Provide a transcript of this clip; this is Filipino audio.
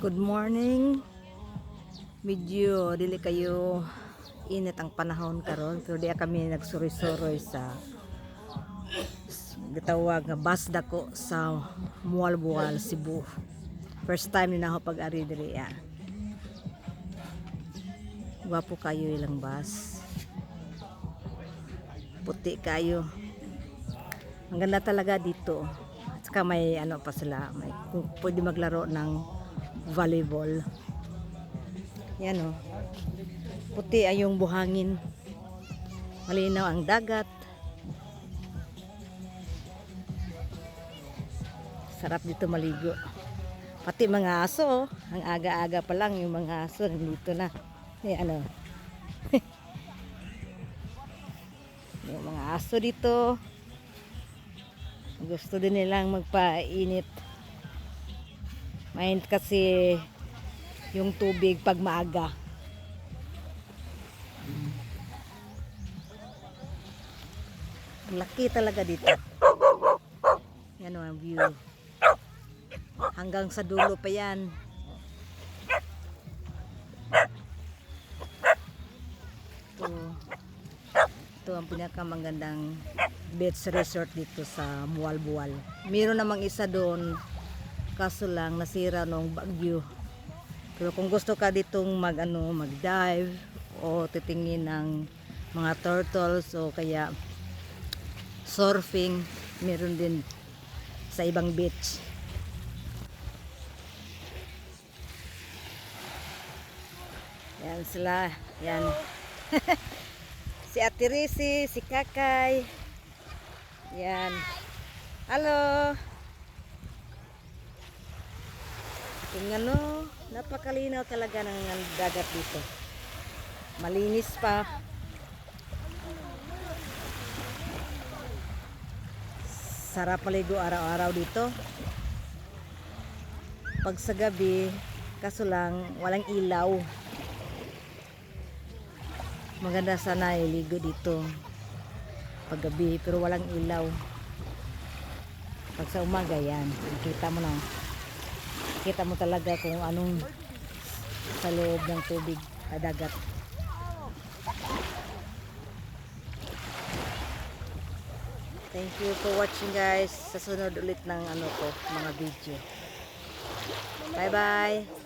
Good morning. Medyo dili kayo init ang panahon karon, pero di kami nagsuroy-suroy sa gitawag nga bus dako sa Mualboal, Cebu. First time ni na ako pag-ari diri ya. Gwapo kayo ilang bus. Puti kayo. Ang ganda talaga dito. At saka may ano pa sila, may pwede maglaro ng volleyball. Yan o. Puti ay yung buhangin. Malinaw ang dagat. Sarap dito maligo. Pati mga aso, ang aga-aga pa lang yung mga aso nandito na. Ano. Yung mga aso dito. Gusto din nilang magpainit. Mainit kasi yung tubig pag maaga. Laki talaga dito. Yan ang view. Hanggang sa dulo pa yan. Ito ang pinakamagandang beach resort dito sa Mualboal. Meron namang isa doon, kaso lang nasira nung bagyo. Pero kung gusto ka ditong mag-dive o titingin ng mga turtles o kaya surfing, meron din sa ibang beach. Yan sila, yan. Si Ate Risi, si Kakay. Yan. Halo. Tingnan no, napakalinaw talaga ng dagat dito. Malinis pa. Sarap maligo araw-araw dito. Pag sa gabi, kaso lang walang ilaw. Maganda sana iligo dito pag gabi, pero walang ilaw. Pag sa umaga yan, kita mo na. Kita mo talaga kung anong sa loob ng tubig sa dagat. Thank you for watching guys. Sa sunod ulit ng mga video. Bye bye.